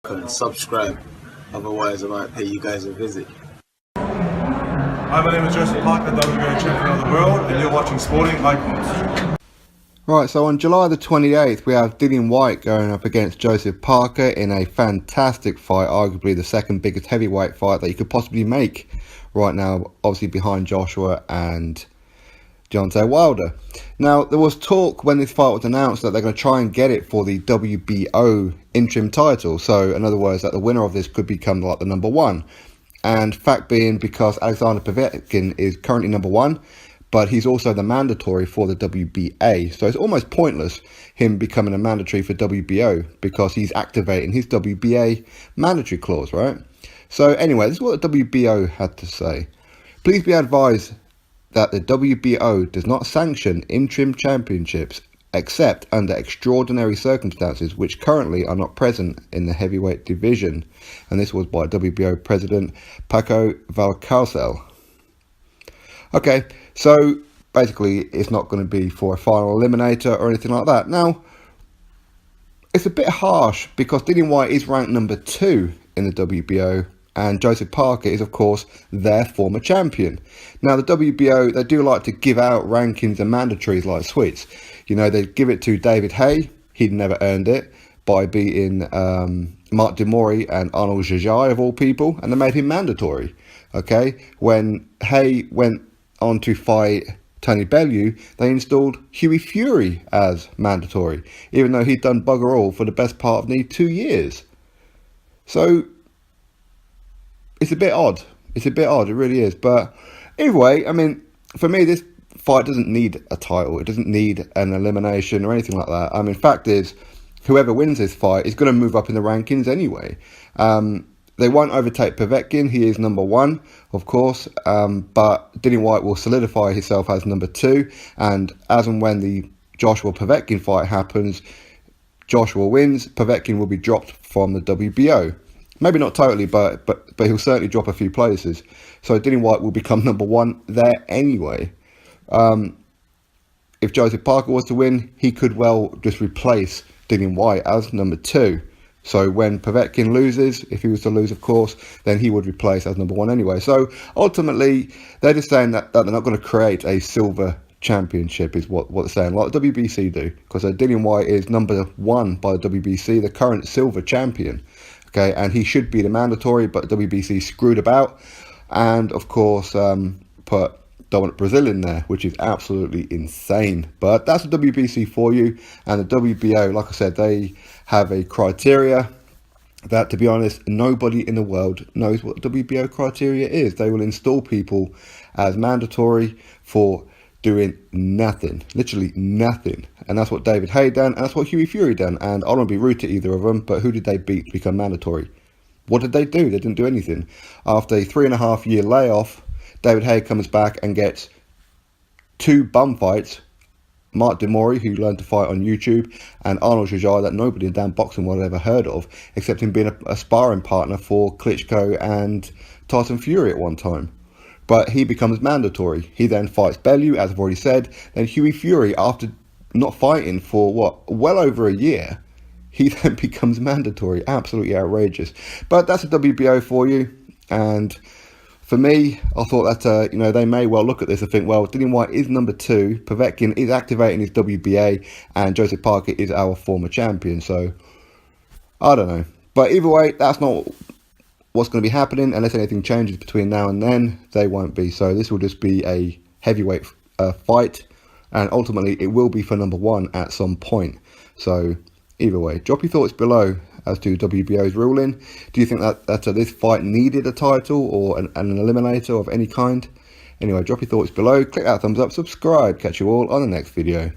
and subscribe, otherwise I might pay you guys a visit. Hi, my name is Joseph Parker, WBO champion of the world, and you're watching Sporting Icons. Right, so on July the 28th, we have DILLIAN WHYTE going up against Joseph Parker in a fantastic fight, arguably the second biggest heavyweight fight that you could possibly make right now, obviously behind Joshua and Deontay Wilder. Now, there was talk when this fight was announced that they're going to try and get it for the WBO interim title. So, in other words, that the winner of this could become like the number one. And fact being, because Alexander Povetkin is currently number one, but he's also the mandatory for the WBA. So it's almost pointless him becoming a mandatory for WBO because he's activating his WBA mandatory clause, right? So anyway, this is what the WBO had to say. Please be advised that the WBO does not sanction interim championships except under extraordinary circumstances which currently are not present in the heavyweight division. And this was by WBO President Paco Valcárcel. Okay, so basically it's not going to be for a final eliminator or anything like that. Now, it's a bit harsh because DILLIAN WHYTE is ranked number 2 in the WBO and Joseph Parker is, of course, their former champion. Now, the WBO, they do like to give out rankings and mandatories like sweets. You know, they give it to David Haye. He'd never earned it by beating Mark Demori and Arnold Jajai, of all people, and they made him mandatory. Okay, when Haye went on to fight Tony Bellew, they installed Hughie Fury as mandatory, even though he'd done bugger all for the best part of nearly 2 years. So it's a bit odd. It's a bit odd, it really is. But either way, I mean, for me, this fight doesn't need a title. It doesn't need an elimination or anything like that. I mean, fact is, whoever wins this fight is going to move up in the rankings anyway. They won't overtake Povetkin. He is number 1, of course. But DILLIAN WHYTE will solidify himself as number 2. And as and when the Joshua Povetkin fight happens, Joshua wins, Povetkin will be dropped from the WBO. Maybe not totally, but he'll certainly drop a few places. So DILLIAN WHYTE will become number 1 there anyway. If Joseph Parker was to win, he could well just replace DILLIAN WHYTE as number 2. So when Povetkin loses, if he was to lose, of course, then he would replace as number 1 anyway. So ultimately, they're just saying that they're not going to create a silver championship is what they're saying, like the WBC do. Because DILLIAN WHYTE is number 1 by the WBC, the current silver champion. Okay, and he should be the mandatory, but WBC screwed about. And, of course, put Dominic Brazil in there, which is absolutely insane. But that's the WBC for you. And the WBO, like I said, they have a criteria that, to be honest, nobody in the world knows what WBO criteria is. They will install people as mandatory for doing nothing, literally nothing. And that's what David Haye done, and that's what Hughie Fury done. And I don't want to be rude to either of them, but who did they beat to become mandatory? What did they do? They didn't do anything. After a 3.5-year layoff, David Haye comes back and gets 2 bum fights. Mark Demori, who learned to fight on YouTube, and Arnold Jajai, that nobody in damn boxing world ever heard of, except him being a sparring partner for Klitschko and Tyson Fury at one time. But he becomes mandatory. He then fights Bellew, as I've already said. Then Hughie Fury, after not fighting for, well over a year, he then becomes mandatory. Absolutely outrageous. But that's a WBO for you. And for me, I thought that, they may well look at this and think, well, DILLIAN WHYTE is number 2. Povetkin is activating his WBA. And Joseph Parker is our former champion. So, I don't know. But either way, that's not what's going to be happening. Unless anything changes between now and then, they won't be. So this will just be a heavyweight fight. And ultimately, it will be for number 1 at some point. So either way, drop your thoughts below as to WBO's ruling. Do you think that this fight needed a title or an eliminator of any kind? Anyway, drop your thoughts below. Click that thumbs up, subscribe. Catch you all on the next video.